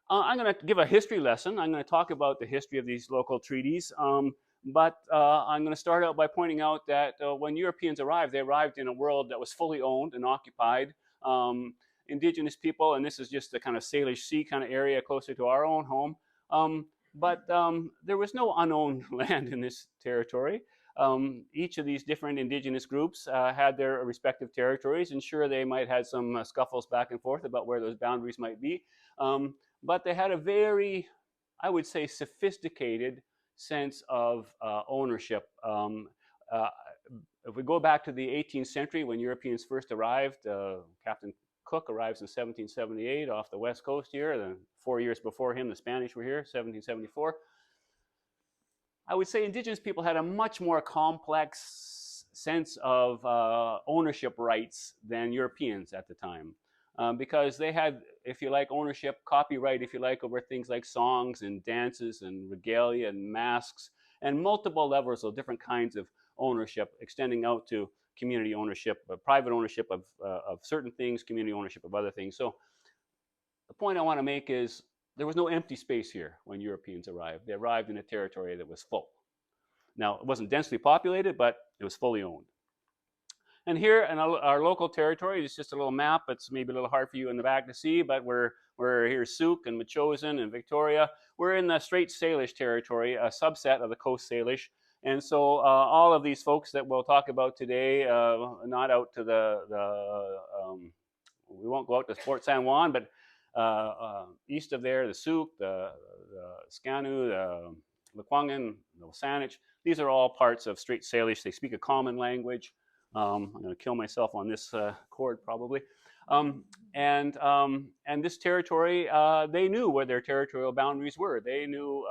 I'm going to give a history lesson. I'm going to talk about the history of these local treaties. But I'm going to start out by pointing out that when Europeans arrived, they arrived in a world that was fully owned and occupied. Um, Indigenous people, and this is just the kind of Salish Sea kind of area closer to our own home. But there was no unowned land in this territory. Each of these different indigenous groups had their respective territories, and sure, they might have some scuffles back and forth about where those boundaries might be. Um, but they had a very, I would say, sophisticated sense of ownership. Uh, if we go back to the 18th century when Europeans first arrived, Captain Cook arrives in 1778 off the west coast here. Then 4 years before him, the Spanish were here, 1774. I would say indigenous people had a much more complex sense of ownership rights than Europeans at the time. Because they had, if you like, ownership, copyright, if you like, over things like songs and dances and regalia and masks and multiple levels of different kinds of ownership, extending out to community ownership, private ownership of certain things, community ownership of other things. So the point I want to make is there was no empty space here when Europeans arrived. They arrived in a territory that was full. Now, it wasn't densely populated, but it was fully owned. And here in our local territory, it's just a little map. It's maybe a little hard for you in the back to see, but we're here Souk and Metchosin and Victoria. We're in the Straight Salish territory, a subset of the Coast Salish. And so all of these folks that we'll talk about today, not out to we won't go out to Fort San Juan, but east of there, the Souk, the Scanu, the Lekwungen, the Saanich, these are all parts of Straight Salish. They speak a common language. I'm going to kill myself on this cord probably. And this territory, they knew where their territorial boundaries were. They knew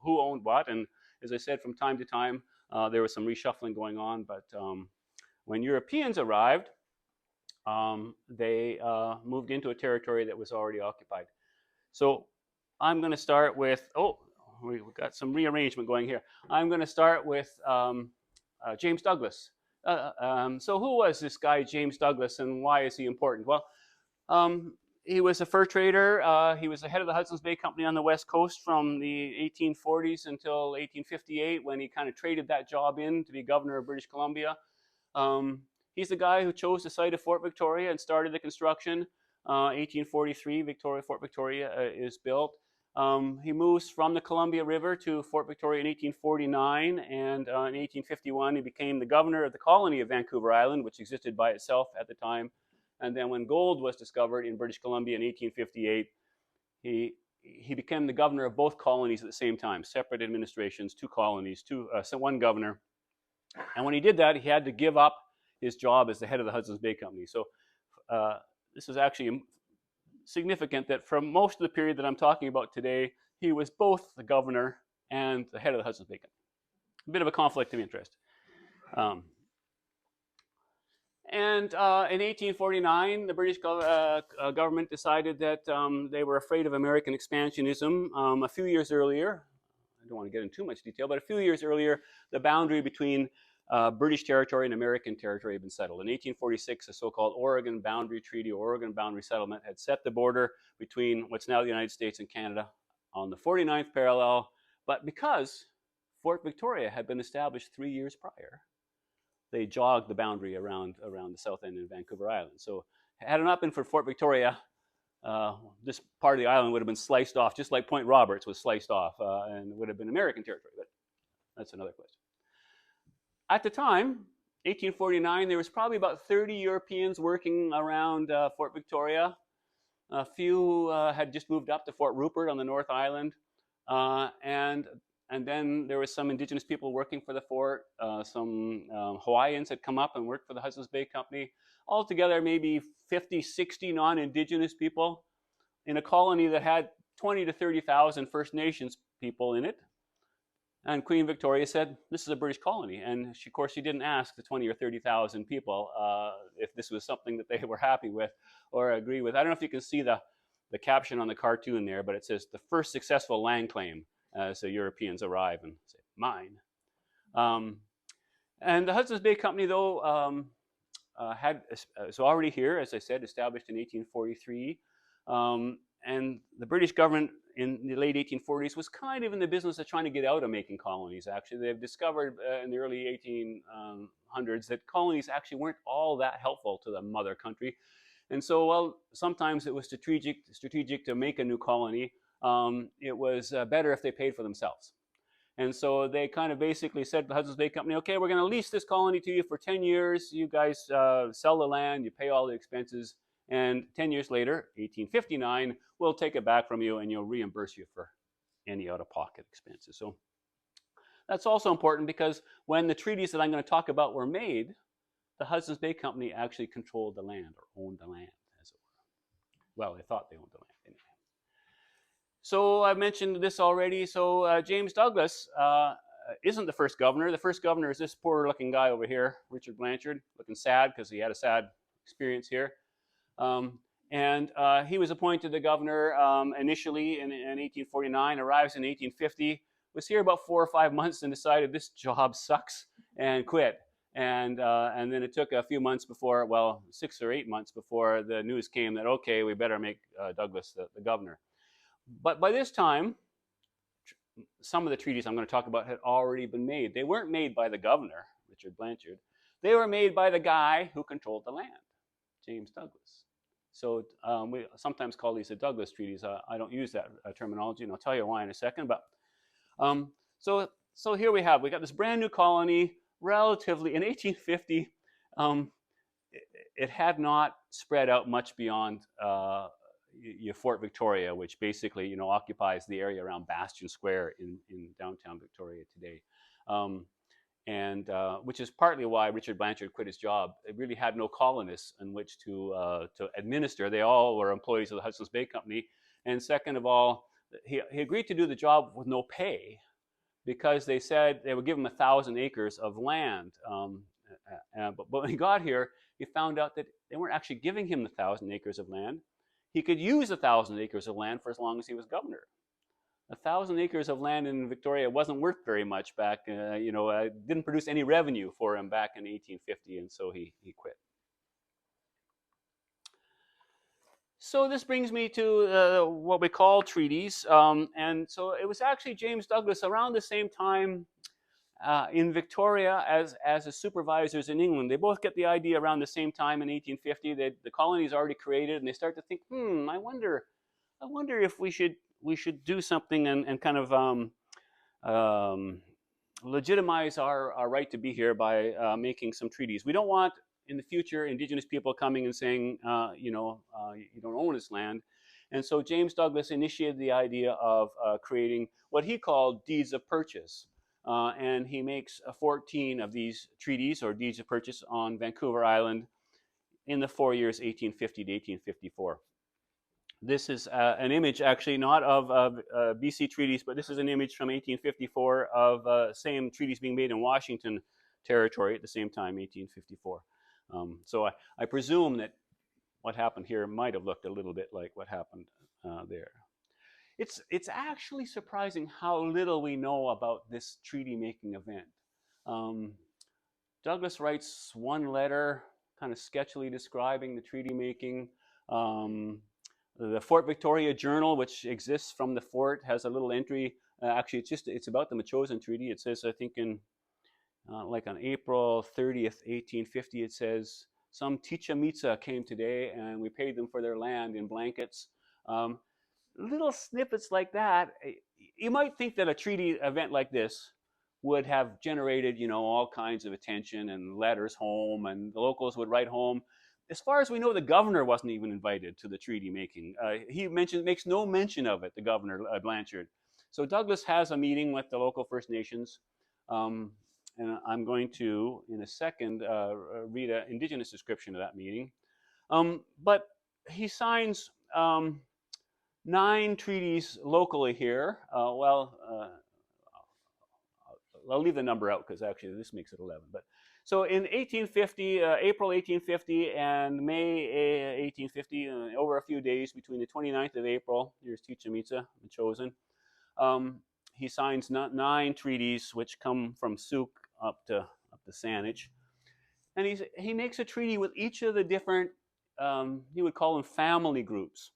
who owned what. And as I said, from time to time, there was some reshuffling going on. But when Europeans arrived, they moved into a territory that was already occupied. So I'm going to start with, we've got some rearrangement going here. I'm going to start with James Douglas. So who was this guy, James Douglas, and why is he important? Well, he was a fur trader. He was the head of the Hudson's Bay Company on the West Coast from the 1840s until 1858, when he kind of traded that job in to be governor of British Columbia. He's the guy who chose the site of Fort Victoria and started the construction. 1843, Fort Victoria is built. He moves from the Columbia River to Fort Victoria in 1849, and in 1851 he became the governor of the colony of Vancouver Island, which existed by itself at the time. And then when gold was discovered in British Columbia in 1858, he became the governor of both colonies at the same time, separate administrations, two colonies, one governor. And when he did that, he had to give up his job as the head of the Hudson's Bay Company. So this is actually significant that for most of the period that I'm talking about today, he was both the governor and the head of the Hudson's Bay Company. A bit of a conflict of interest. And in 1849, the British government decided that they were afraid of American expansionism. A few years earlier, I don't want to get into too much detail, but a few years earlier, the boundary between British territory and American territory had been settled. In 1846, the so-called Oregon Boundary Treaty, or Oregon Boundary Settlement, had set the border between what's now the United States and Canada on the 49th parallel. But because Fort Victoria had been established 3 years prior, they jogged the boundary around the south end of Vancouver Island. So had it not been for Fort Victoria, this part of the island would have been sliced off, just like Point Roberts was sliced off, and would have been American territory. But that's another question. At the time, 1849, there was probably about 30 Europeans working around Fort Victoria. A few had just moved up to Fort Rupert on the North Island. And then there was some indigenous people working for the fort. Some Hawaiians had come up and worked for the Hudson's Bay Company. Altogether, maybe 50, 60 non-indigenous people in a colony that had 20 to 30,000 First Nations people in it. And Queen Victoria said, this is a British colony. And of course, she didn't ask the 20 or 30,000 people if this was something that they were happy with or agree with. I don't know if you can see the caption on the cartoon there, but it says, the first successful land claim as the Europeans arrive, and say, mine. And the Hudson's Bay Company, though, was already here, as I said, established in 1843. and the British government in the late 1840s was kind of in the business of trying to get out of making colonies. Actually, they've discovered in the early 1800s that colonies actually weren't all that helpful to the mother country. And so, well, sometimes it was strategic to make a new colony. It was better if they paid for themselves. And so they kind of basically said to the Hudson's Bay Company, okay, we're going to lease this colony to you for 10 years. You guys sell the land, you pay all the expenses, and 10 years later, 1859, we'll take it back from you and you'll reimburse you for any out-of-pocket expenses. So that's also important because when the treaties that I'm going to talk about were made, the Hudson's Bay Company actually controlled the land or owned the land, as it were. Well, they thought they owned the land anyway. So I mentioned this already. So James Douglas isn't the first governor. The first governor is this poor-looking guy over here, Richard Blanchard, looking sad because he had a sad experience here. And he was appointed the governor initially in 1849, arrives in 1850, was here about 4 or 5 months and decided this job sucks and quit. And then it took a few months before, well, 6 or 8 months before the news came that, okay, we better make Douglas the governor. But by this time, some of the treaties I'm going to talk about had already been made. They weren't made by the governor, Richard Blanchard. They were made by the guy who controlled the land, James Douglas. So we sometimes call these the Douglas Treaties. I don't use that terminology, and I'll tell you why in a second. But so here we got this brand new colony, relatively, in 1850, it had not spread out much beyond Fort Victoria, which basically, occupies the area around Bastion Square in downtown Victoria today. And which is partly why Richard Blanchard quit his job. It really had no colonists in which to administer. They all were employees of the Hudson's Bay Company. And second of all, he agreed to do the job with no pay because they said they would give him 1,000 acres of land. But when he got here, he found out that they weren't actually giving him the 1,000 acres of land. He could use 1,000 acres of land for as long as he was governor. 1,000 acres of land in Victoria wasn't worth very much back, didn't produce any revenue for him back in 1850, and so he quit. So this brings me to what we call treaties, and so it was actually James Douglas around the same time in Victoria as the supervisors in England. They both get the idea around the same time in 1850. The colony's already created, and they start to think, I wonder if we should do something and kind of legitimize our right to be here by making some treaties. We don't want in the future Indigenous people coming and saying, you don't own this land. And so James Douglas initiated the idea of creating what he called deeds of purchase. And he makes 14 of these treaties or deeds of purchase on Vancouver Island in the 4 years 1850 to 1854. This is an image, actually, not of BC treaties, but this is an image from 1854 of same treaties being made in Washington Territory at the same time, 1854. So I presume that what happened here might have looked a little bit like what happened there. It's actually surprising how little we know about this treaty-making event. Douglas writes one letter, kind of sketchily describing the treaty-making. The Fort Victoria Journal, which exists from the fort, has a little entry. Actually, it's about the Machosen Treaty. It says, I think like on April 30th, 1850, it says, some Ticha-Mitsa came today and we paid them for their land in blankets. Little snippets like that. You might think that a treaty event like this would have generated, all kinds of attention and letters home, and the locals would write home. As far as we know, the governor wasn't even invited to the treaty making. He makes no mention of it, the governor, Blanchard. So Douglas has a meeting with the local First Nations, and I'm going to, in a second, read an Indigenous description of that meeting. But he signs 9 treaties locally here. I'll leave the number out because actually this makes it 11. But so in 1850, April 1850 and May 1850, over a few days between the 29th of April, here's Ticha-Mitsa, the chosen, he signs 9 treaties which come from Souk up to Saanich. And he makes a treaty with each of the different, he would call them family groups.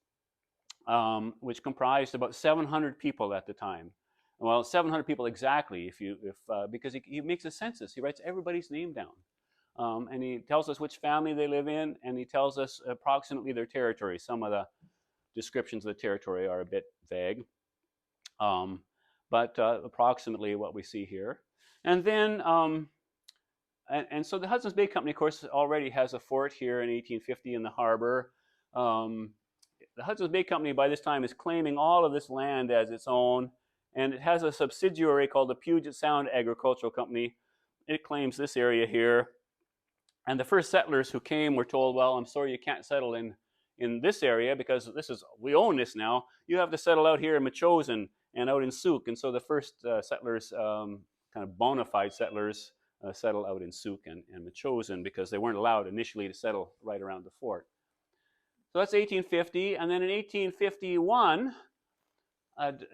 which comprised about 700 people at the time. Well, 700 people exactly, because he makes a census. He writes everybody's name down. And he tells us which family they live in, and he tells us approximately their territory. Some of the descriptions of the territory are a bit vague, but approximately what we see here. And then, and so the Hudson's Bay Company, of course, already has a fort here in 1850 in the harbor. The Hudson's Bay Company by this time is claiming all of this land as its own, and it has a subsidiary called the Puget Sound Agricultural Company. It claims this area here. And the first settlers who came were told, well, I'm sorry you can't settle in this area because we own this now. You have to settle out here in Metchosin and out in Souk. And so the first settlers, kind of bona fide settlers, settle out in Souk and Metchosin because they weren't allowed initially to settle right around the fort. So that's 1850. And then in 1851,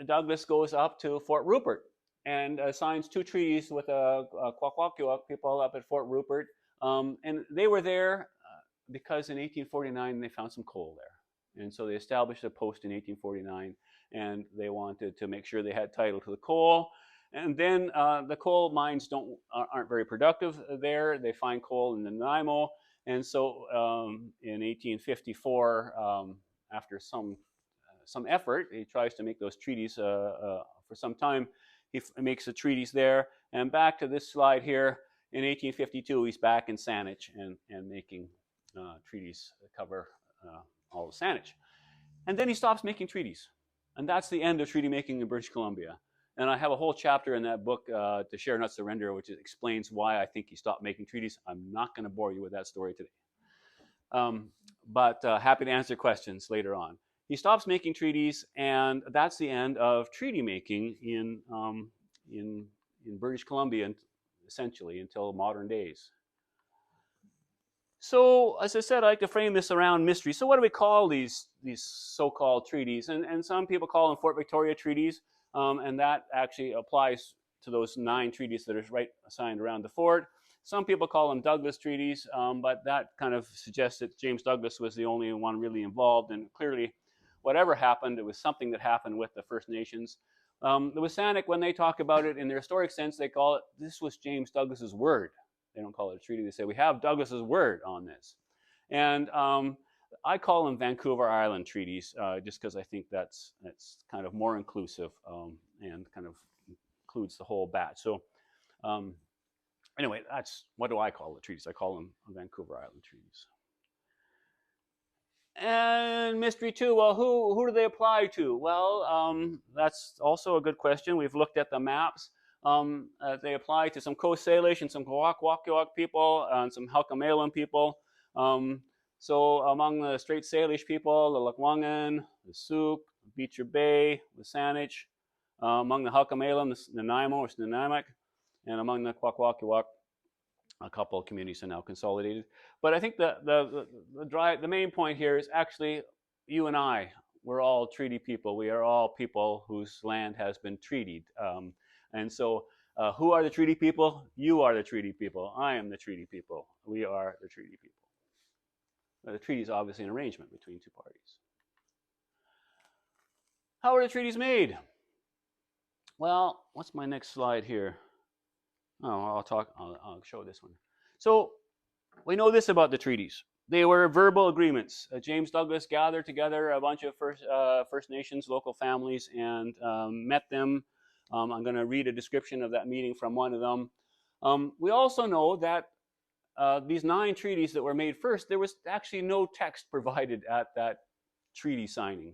Douglas goes up to Fort Rupert and signs 2 treaties with Kwakwaka'wakw people up at Fort Rupert. And they were there because in 1849 they found some coal there. And so they established a post in 1849, and they wanted to make sure they had title to the coal. And then the coal mines aren't very productive there. They find coal in the Nanaimo. And so in 1854, after some effort, he tries to make those treaties for some time. He makes the treaties there. And back to this slide here, in 1852, he's back in Saanich and making treaties that cover all of Saanich. And then he stops making treaties. And that's the end of treaty making in British Columbia. And I have a whole chapter in that book, To Share Not Surrender, which explains why I think he stopped making treaties. I'm not going to bore you with that story today. But happy to answer questions later on. He stops making treaties, and that's the end of treaty making in British Columbia, essentially, until modern days. So, as I said, I like to frame this around mystery. So what do we call these so-called treaties? And some people call them Fort Victoria treaties, and that actually applies to those 9 treaties that are right assigned around the fort. Some people call them Douglas treaties, but that kind of suggests that James Douglas was the only one really involved, and clearly, whatever happened, it was something that happened with the First Nations. The Wassanic, when they talk about it in their historic sense, they call it, this was James Douglas's word. They don't call it a treaty. They say, we have Douglas's word on this. And I call them Vancouver Island treaties, just because I think that's kind of more inclusive and kind of includes the whole batch. So anyway, what do I call the treaties? I call them Vancouver Island treaties. And mystery 2, well, who do they apply to? Well, that's also a good question. We've looked at the maps. They apply to some Coast Salish and some Kwakwaka'wakw people and some Halkomelem people. So among the Strait Salish people, the Lekwungen, the Souk, Beecher Bay, the Saanich. Among the Halkomelem, the Nanaimo or Snuneymuxw. And among the Kwakwaka'wakw, a couple of communities are now consolidated. But I think the main point here is actually you and I. We're all treaty people. We are all people whose land has been treated. And so who are the treaty people? You are the treaty people. I am the treaty people. We are the treaty people. The treaty is obviously an arrangement between 2 parties. How are the treaties made? Well, what's my next slide here? Oh, I'll show this one. So we know this about the treaties. They were verbal agreements. James Douglas gathered together a bunch of First Nations, local families, and met them. I'm going to read a description of that meeting from one of them. We also know that these 9 treaties that were made first, there was actually no text provided at that treaty signing.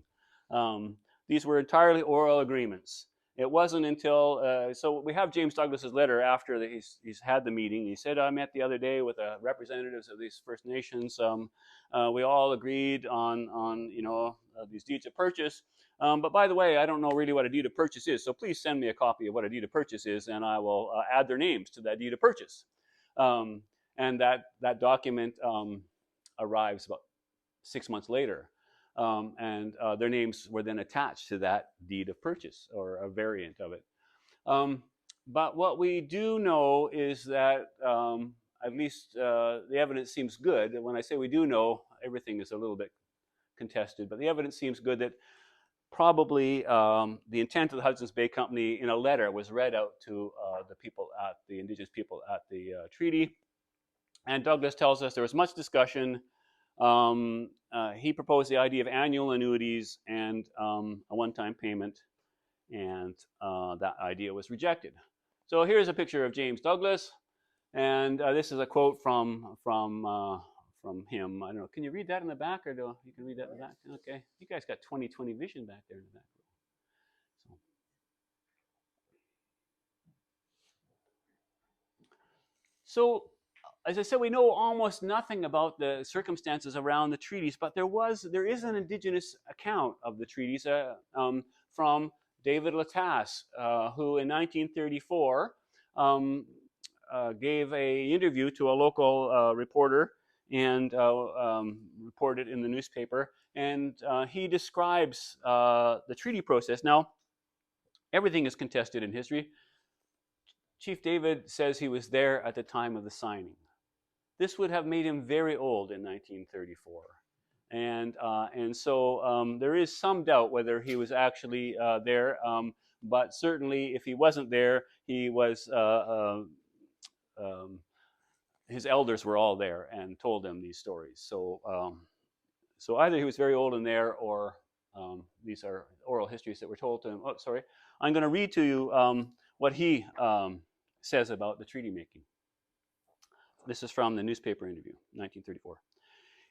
These were entirely oral agreements. It wasn't until, so we have James Douglas's letter after he's had the meeting. He said, I met the other day with representatives of these First Nations. We all agreed on these deeds of purchase. But by the way, I don't know really what a deed of purchase is, so please send me a copy of what a deed of purchase is, and I will add their names to that deed of purchase. And that document arrives about 6 months later. And their names were then attached to that deed of purchase, or a variant of it. But what we do know is that at least the evidence seems good. And when I say we do know, everything is a little bit contested, but the evidence seems good that probably the intent of the Hudson's Bay Company in a letter was read out to the indigenous people at the treaty. And Douglas tells us there was much discussion. He proposed the idea of annual annuities and a one-time payment, and that idea was rejected. So here's a picture of James Douglas, and this is a quote from him. I don't know. Can you read that in the back, or you can read that in the back? Okay, you guys got 20/20 vision back there in the back. So, as I said, we know almost nothing about the circumstances around the treaties, but there is an indigenous account of the treaties from David Lutz, who in 1934 gave an interview to a local reporter and reported in the newspaper, and he describes the treaty process. Now, everything is contested in history. Chief David says he was there at the time of the signing. This would have made him very old in 1934. And so there is some doubt whether he was actually there, but certainly if he wasn't there, he was, his elders were all there and told them these stories. So either he was very old and there, or these are oral histories that were told to him. Oh, sorry. I'm going to read to you what he says about the treaty making. This is from the newspaper interview, 1934.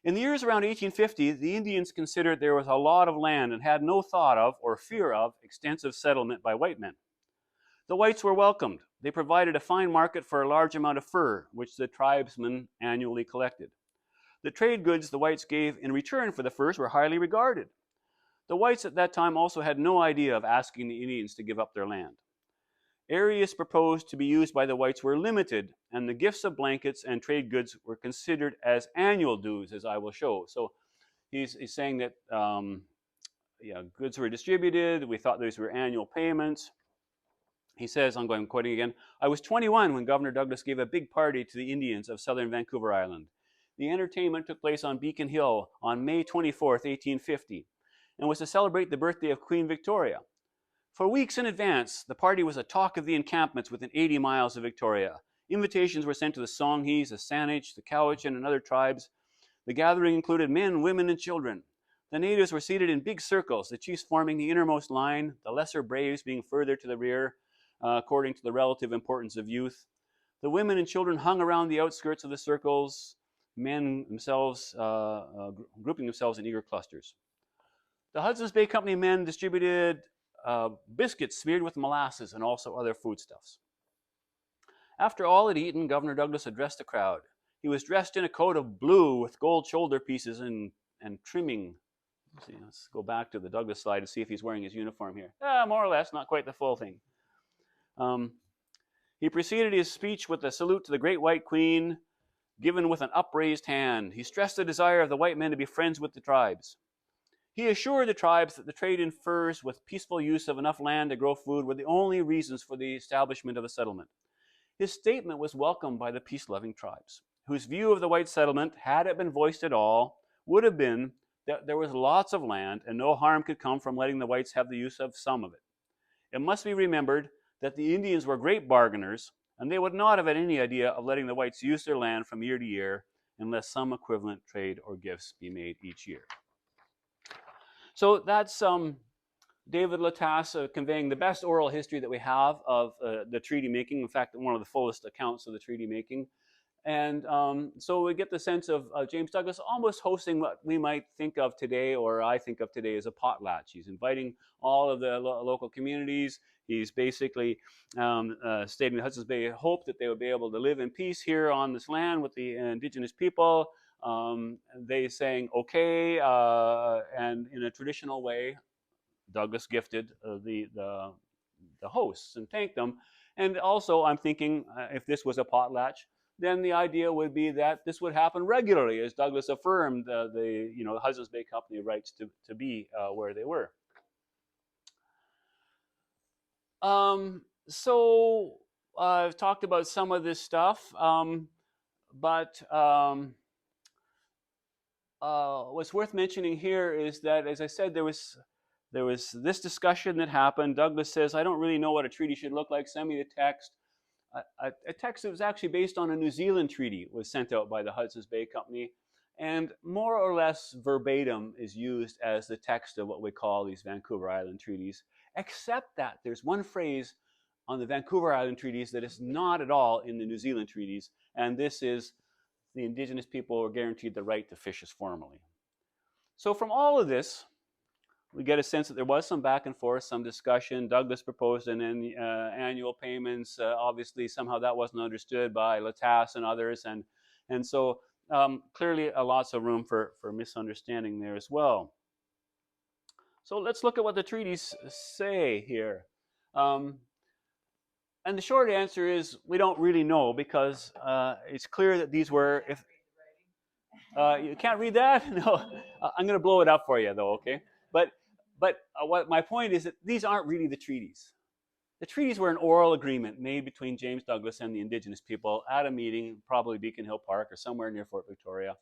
In the years around 1850, the Indians considered there was a lot of land and had no thought of or fear of extensive settlement by white men. The whites were welcomed. They provided a fine market for a large amount of fur, which the tribesmen annually collected. The trade goods the whites gave in return for the furs were highly regarded. The whites at that time also had no idea of asking the Indians to give up their land. Areas proposed to be used by the whites were limited, and the gifts of blankets and trade goods were considered as annual dues, as I will show. So he's saying that goods were distributed. We thought those were annual payments. He says, I'm quoting again, I was 21 when Governor Douglas gave a big party to the Indians of southern Vancouver Island. The entertainment took place on Beacon Hill on May 24th, 1850, and was to celebrate the birthday of Queen Victoria. For weeks in advance, the party was a talk of the encampments within 80 miles of Victoria. Invitations were sent to the Songhees, the Saanich, the Cowichan, and other tribes. The gathering included men, women, and children. The natives were seated in big circles, the chiefs forming the innermost line, the lesser braves being further to the rear, according to the relative importance of youth. The women and children hung around the outskirts of the circles, men themselves grouping themselves in eager clusters. The Hudson's Bay Company men distributed biscuits smeared with molasses and also other foodstuffs. After all had eaten, Governor Douglas addressed the crowd. He was dressed in a coat of blue with gold shoulder pieces and trimming. Let's go back to the Douglas slide to see if he's wearing his uniform here. More or less, not quite the full thing. He preceded his speech with a salute to the great white queen, given with an upraised hand. He stressed the desire of the white men to be friends with the tribes. He assured the tribes that the trade in furs with peaceful use of enough land to grow food were the only reasons for the establishment of a settlement. His statement was welcomed by the peace-loving tribes, whose view of the white settlement, had it been voiced at all, would have been that there was lots of land and no harm could come from letting the whites have the use of some of it. It must be remembered that the Indians were great bargainers, and they would not have had any idea of letting the whites use their land from year to year unless some equivalent trade or gifts be made each year. So that's David Lutz conveying the best oral history that we have of the treaty making. In fact, one of the fullest accounts of the treaty making. And so we get the sense of James Douglas almost hosting what we might think of today, or I think of today, as a potlatch. He's inviting all of the local communities. He's basically stating the Hudson's Bay hope that they would be able to live in peace here on this land with the indigenous people. They saying okay, and in a traditional way, Douglas gifted the hosts and thanked them. And also, I'm thinking if this was a potlatch, then the idea would be that this would happen regularly, as Douglas affirmed the Hudson's Bay Company rights to be where they were. So I've talked about some of this stuff, but what's worth mentioning here is that, as I said, there was there was this discussion that happened. Douglas says, I don't really know what a treaty should look like. Send me the text. A text that was actually based on a New Zealand treaty was sent out by the Hudson's Bay Company, and more or less verbatim is used as the text of what we call these Vancouver Island treaties, except that there's one phrase on the Vancouver Island treaties that is not at all in the New Zealand treaties, and this is the Indigenous people are guaranteed the right to fish as formerly. So from all of this, we get a sense that there was some back and forth, some discussion. Douglas proposed annual payments. Obviously, somehow that wasn't understood by Lutz and others, and so clearly lots of room for misunderstanding there as well. So let's look at what the treaties say here. And the short answer is we don't really know, because it's clear that these were, if you can't read that? No, I'm going to blow it up for you though, okay? But what my point is that these aren't really the treaties. The treaties were an oral agreement made between James Douglas and the Indigenous people at a meeting, probably Beacon Hill Park or somewhere near Fort Victoria.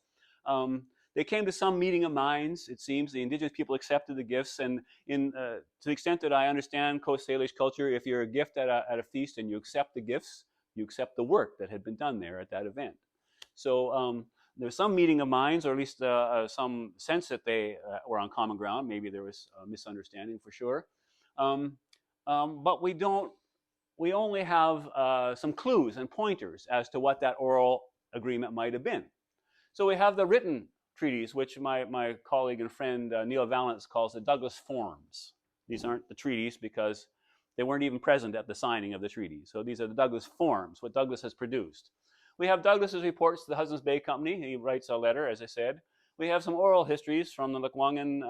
They came to some meeting of minds, it seems. The Indigenous people accepted the gifts, and to the extent that I understand Coast Salish culture, if you're a gift at a feast and you accept the gifts, you accept the work that had been done there at that event. So there's some meeting of minds, or at least some sense that they were on common ground. Maybe there was a misunderstanding for sure. But we only have some clues and pointers as to what that oral agreement might have been. So we have the written treaties, which my colleague and friend Neil Valance calls the Douglas Forms. These aren't the treaties because they weren't even present at the signing of the treaty. So these are the Douglas Forms, what Douglas has produced. We have Douglas's reports to the Hudson's Bay Company. He writes a letter, as I said. We have some oral histories from the Lekwungen,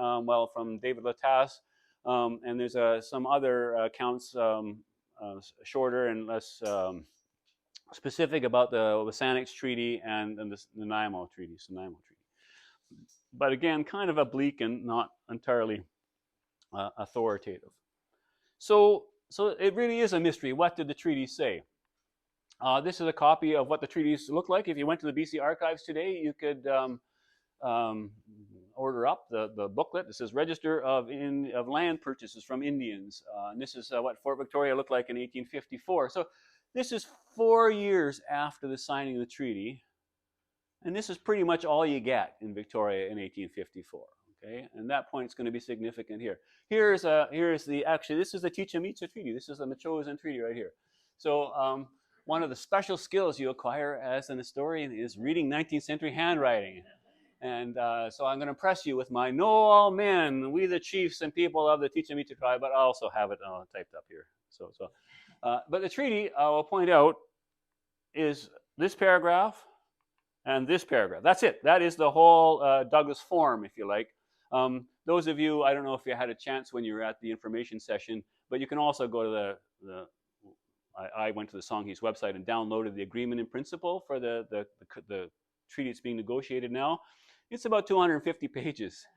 from David Lutz, and there's some other accounts, shorter and less specific, about the Wasanix Treaty and the Nanaimo Treaty. But again, kind of oblique and not entirely authoritative. So it really is a mystery. What did the treaties say? This is a copy of what the treaties look like. If you went to the BC Archives today, you could order up the booklet. This is Register of Land Purchases from Indians. And this is what Fort Victoria looked like in 1854. So this is 4 years after the signing of the treaty. And this is pretty much all you get in Victoria in 1854. Okay, and that point's going to be significant here. This is the Chichen Itza Treaty. This is the Machosen Treaty right here. So one of the special skills you acquire as an historian is reading 19th century handwriting. And so I'm going to impress you with my "Know all men, we the chiefs and people of the Chichen Itza tribe," but I also have it typed up here. But the treaty, I will point out, is this paragraph and this paragraph. That's it. That is the whole Douglas form, if you like. Those of you, I don't know if you had a chance when you were at the information session, but you can also go to I went to the Songhees website and downloaded the agreement in principle for the treaty that's being negotiated now. It's about 250 pages.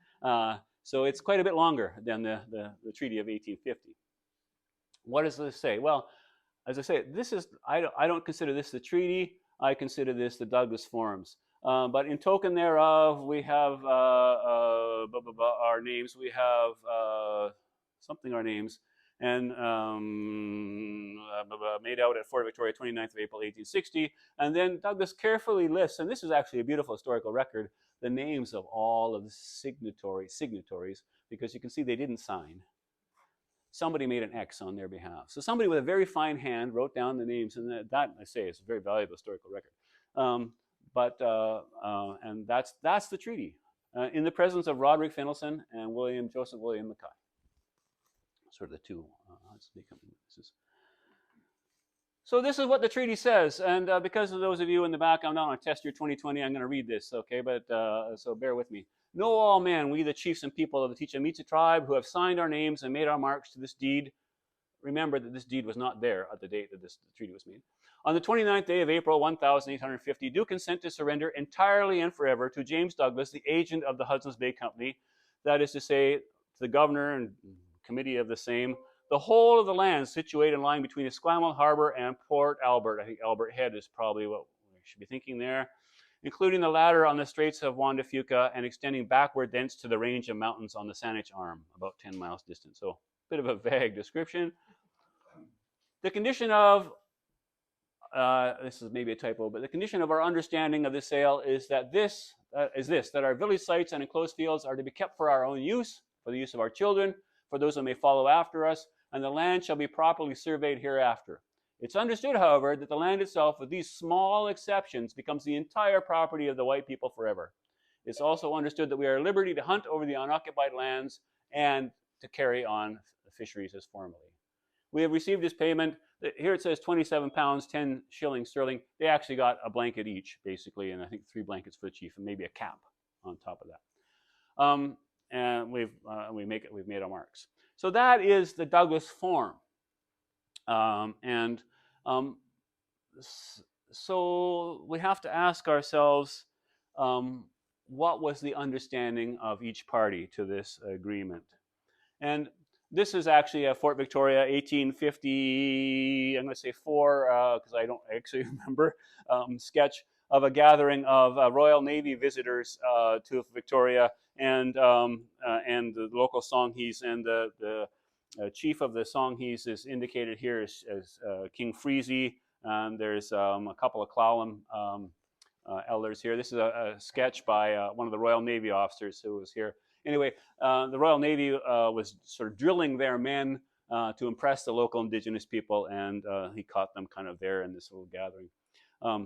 So it's quite a bit longer than the Treaty of 1850. What does this say? Well, as I say, I don't consider this the treaty. I consider this the Douglas Forms. But in token thereof, we have our names. We have our names. And made out at Fort Victoria, 29th of April, 1860. And then Douglas carefully lists, and this is actually a beautiful historical record, the names of all of the signatories, because you can see they didn't sign. Somebody made an X on their behalf. So somebody with a very fine hand wrote down the names, and that I say, is a very valuable historical record. And that's the treaty, in the presence of Roderick Finlayson and Joseph William Mackay. Sort of the two. So this is what the treaty says, and because of those of you in the back, I'm not on test year 2020, I'm going to read this, okay, but so bear with me. Know all men, we the chiefs and people of the Chichen Itza tribe, who have signed our names and made our marks to this deed. Remember that this deed was not there at the date that the treaty was made. On the 29th day of April, 1850, do consent to surrender entirely and forever to James Douglas, the agent of the Hudson's Bay Company, that is to say, to the governor and committee of the same, the whole of the land situated and lying between Esquimalt Harbor and Port Albert. I think Albert Head is probably what we should be thinking there. including the latter on the Straits of Juan de Fuca and extending backward thence to the range of mountains on the Saanich Arm, about 10 miles distant. So a bit of a vague description. The condition of, this is maybe a typo, but the condition of our understanding of the sale is that that our village sites and enclosed fields are to be kept for our own use, for the use of our children, for those who may follow after us, and the land shall be properly surveyed hereafter. It's understood, however, that the land itself, with these small exceptions, becomes the entire property of the white people forever. It's also understood that we are at liberty to hunt over the unoccupied lands and to carry on the fisheries as formerly. We have received this payment. Here it says 27 pounds, 10 shillings sterling. They actually got a blanket each, basically, and I think 3 blankets for the chief, and maybe a cap on top of that. And we've made our marks. So that is the Douglas form. So we have to ask ourselves, what was the understanding of each party to this agreement? And this is actually a Fort Victoria 1850, I'm going to say 4, because I don't actually remember, sketch of a gathering of Royal Navy visitors to Victoria, and the local Songhees, and the chief of the Songhees is indicated here as King Freezy. There's a couple of Clallam elders here. This is a sketch by one of the Royal Navy officers who was here. Anyway, the Royal Navy was sort of drilling their men to impress the local indigenous people, and he caught them kind of there in this little gathering.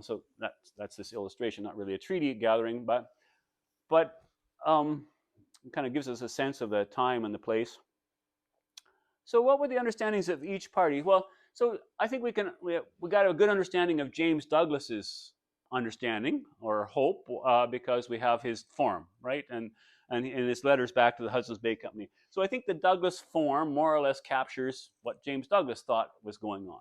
So that's this illustration, not really a treaty gathering, but it kind of gives us a sense of the time and the place. So what were the understandings of each party? Well, so I think we got a good understanding of James Douglas's understanding or hope because we have his form, right? And in his letters back to the Hudson's Bay Company. So I think the Douglas form more or less captures what James Douglas thought was going on.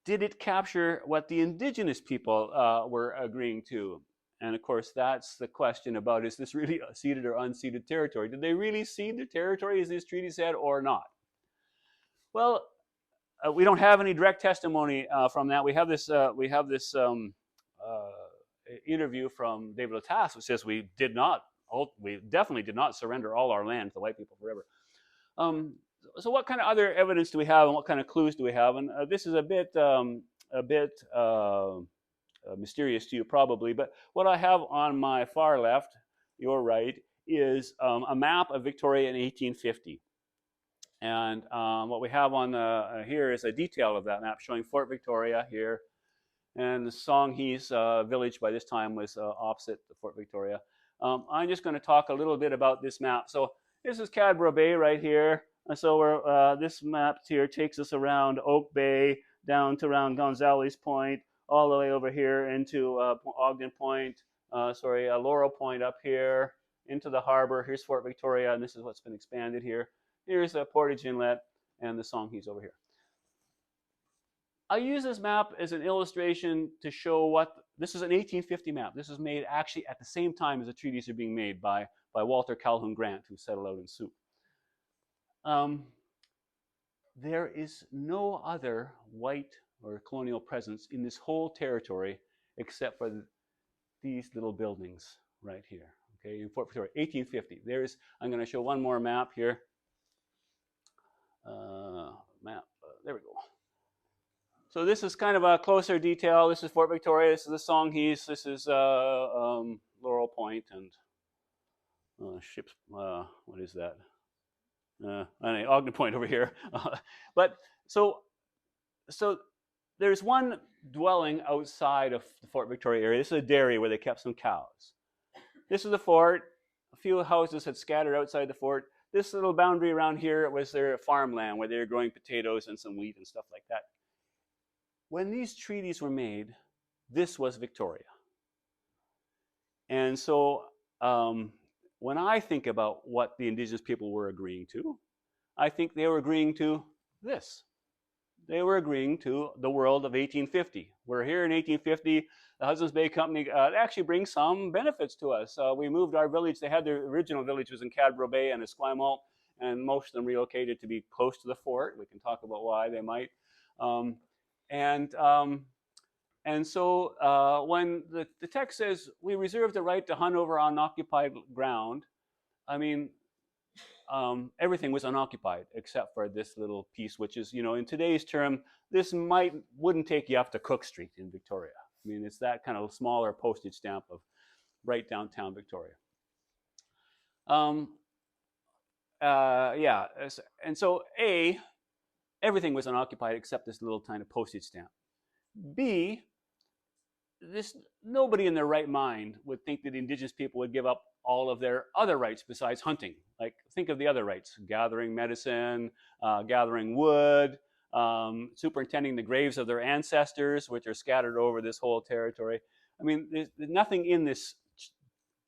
Did it capture what the indigenous people were agreeing to? And of course, that's the question about, is this really a ceded or unceded territory? Did they really cede their territory, as this treaty said, or not? Well, we don't have any direct testimony from that. We have this interview from David Lutz, which says we definitely did not surrender all our land to the white people forever. So what kind of other evidence do we have, and what kind of clues do we have? And this is a bit mysterious to you probably, but what I have on my far left, your right, is a map of Victoria in 1850. And what we have on here is a detail of that map showing Fort Victoria here. And the Songhees village by this time was opposite the Fort Victoria. I'm just going to talk a little bit about this map. So this is Cadborough Bay right here. And so this map here takes us around Oak Bay, down to around Gonzales Point, all the way over here into Ogden Point, Laurel Point up here, into the harbor. Here's Fort Victoria, and this is what's been expanded here. Here's Portage Inlet, and the Songhees over here. I use this map as an illustration to show this is an 1850 map. This is made actually at the same time as the treaties are being made by Walter Calhoun Grant, who settled out in Sooke. There is no other white or colonial presence in this whole territory except for these little buildings right here. Okay, in Fort Victoria, 1850. I'm going to show one more map here. There we go. So this is kind of a closer detail. This is Fort Victoria. This is the Songhees. This is Laurel Point and ships. What is that? Ogden Point over here. But so there's one dwelling outside of the Fort Victoria area. This is a dairy where they kept some cows. This is the fort. A few houses had scattered outside the fort. This little boundary around here was their farmland where they were growing potatoes and some wheat and stuff like that. When these treaties were made, this was Victoria. And so when I think about what the indigenous people were agreeing to, I think they were agreeing to this. They were agreeing to the world of 1850. We're here in 1850. The Hudson's Bay Company actually brings some benefits to us. We moved our village. They had their original village was in Cadborough Bay and Esquimalt, and most of them relocated to be close to the fort. We can talk about why they might. And And so when the text says we reserve the right to hunt over unoccupied ground, I mean, everything was unoccupied except for this little piece, which is, in today's term, this wouldn't take you up to Cook Street in Victoria. I mean, it's that kind of smaller postage stamp of right downtown Victoria. Yeah, and so A, everything was unoccupied except this little tiny postage stamp. B, nobody in their right mind would think that Indigenous people would give up all of their other rights besides hunting. Like, think of the other rights: gathering medicine, gathering wood, superintending the graves of their ancestors, which are scattered over this whole territory. I mean, there's nothing in this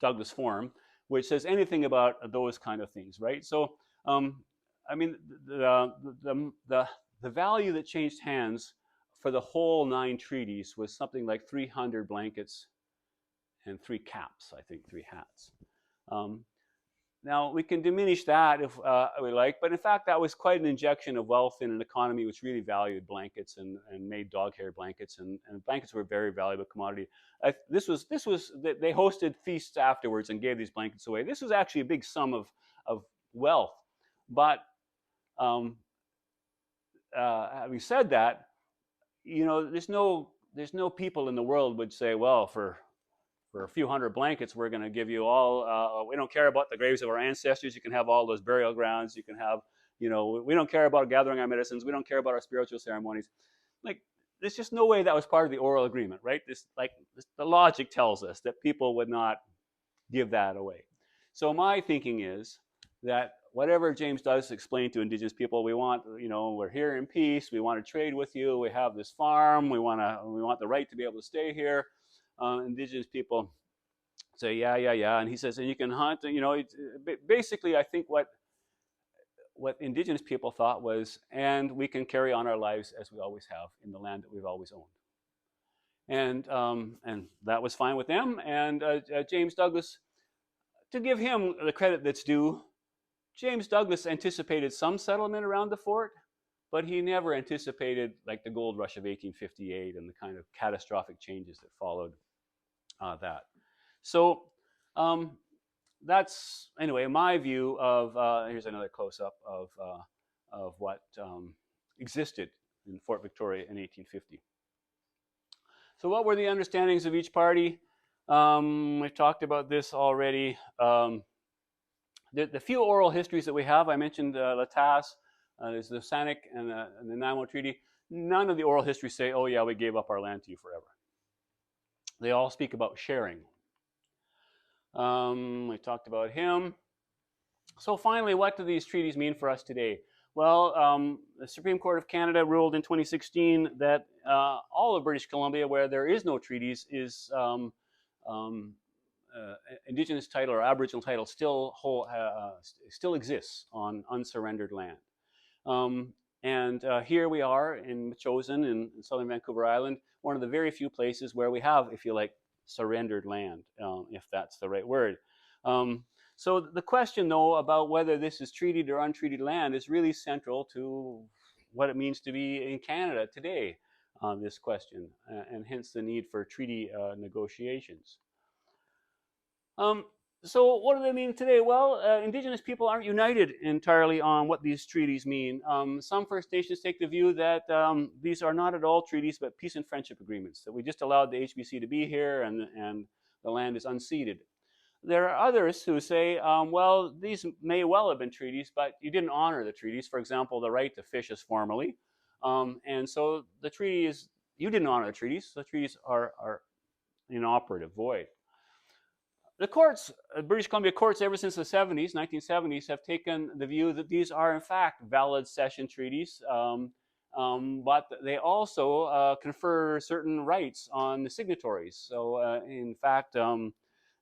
Douglas form which says anything about those kind of things, right? So, I mean, the value that changed hands for the whole 9 treaties was something like 300 blankets and 3 caps, I think, 3 hats. Now, we can diminish that if we like, but in fact, that was quite an injection of wealth in an economy which really valued blankets and made dog hair blankets, and blankets were a very valuable commodity. They hosted feasts afterwards and gave these blankets away. This was actually a big sum of wealth. But having said that, there's no people in the world would say, well, for a few hundred blankets, we're going to give you all. We don't care about the graves of our ancestors. You can have all those burial grounds. You can have, we don't care about gathering our medicines. We don't care about our spiritual ceremonies. Like, there's just no way that was part of the oral agreement, right? The logic tells us that people would not give that away. So my thinking is that whatever James Douglas explained to Indigenous people, we want, we're here in peace. We want to trade with you. We have this farm. We want the right to be able to stay here. Indigenous people say, yeah, and he says, and you can hunt. Basically, I think what Indigenous people thought was, and we can carry on our lives as we always have in the land that we've always owned, and that was fine with them. And James Douglas, to give him the credit that's due, James Douglas anticipated some settlement around the fort, but he never anticipated like the gold rush of 1858 and the kind of catastrophic changes that followed that. So that's, anyway, my view of, here's another close-up of what existed in Fort Victoria in 1850. So what were the understandings of each party? We've talked about this already. The few oral histories that we have, I mentioned Lutz, there's the Sanic and the Nanaimo Treaty. None of the oral histories say, oh yeah, we gave up our land to you forever. They all speak about sharing. We talked about him. So finally, what do these treaties mean for us today? Well, the Supreme Court of Canada ruled in 2016 that all of British Columbia, where there is no treaties, is Indigenous title or Aboriginal title still exists on unsurrendered land. And here we are in Chosen in southern Vancouver Island, one of the very few places where we have, if you like, surrendered land, if that's the right word. So the question, though, about whether this is treated or untreated land is really central to what it means to be in Canada today on this question, and hence the need for treaty negotiations. So what do they mean today? Well, Indigenous people aren't united entirely on what these treaties mean. Some First Nations take the view that these are not at all treaties, but peace and friendship agreements, that we just allowed the HBC to be here and the land is unceded. There are others who say, well, these may well have been treaties, but you didn't honor the treaties. For example, the right to fish is formally. And so the treaty is, you didn't honor the treaties, so the treaties are inoperative, void. The courts, British Columbia courts, ever since the 1970s, have taken the view that these are, in fact, valid cession treaties, but they also confer certain rights on the signatories. So, in fact,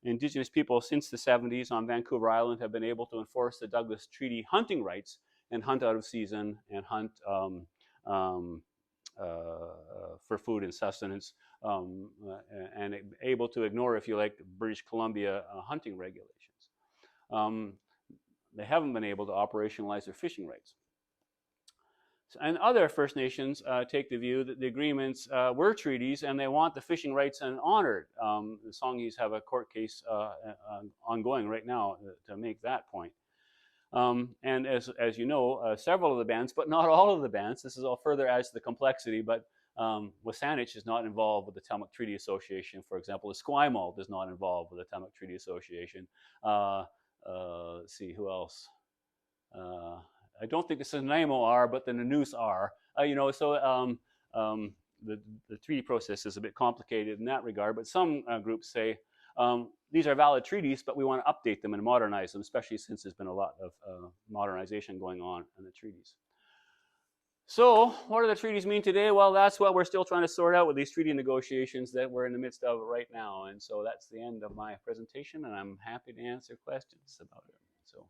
Indigenous people since the 70s on Vancouver Island have been able to enforce the Douglas Treaty hunting rights and hunt out of season and hunt for food and sustenance, and able to ignore, if you like, British Columbia hunting regulations. They haven't been able to operationalize their fishing rights. And other First Nations take the view that the agreements were treaties and they want the fishing rights honored. The Songhees have a court case ongoing right now to make that point. And as you know, several of the bands, but not all of the bands, this is all further adds to the complexity, but Wasanich is not involved with the Tillamook Treaty Association, for example. Esquimalt is not involved with the Tillamook Treaty Association. Let's see, who else? I don't think the Nanaimo are, but the Nanus are. So the treaty process is a bit complicated in that regard, but some groups say these are valid treaties, but we want to update them and modernize them, especially since there's been a lot of modernization going on in the treaties. So what do the treaties mean today? Well, that's what we're still trying to sort out with these treaty negotiations that we're in the midst of right now. And so that's the end of my presentation, and I'm happy to answer questions about it. So.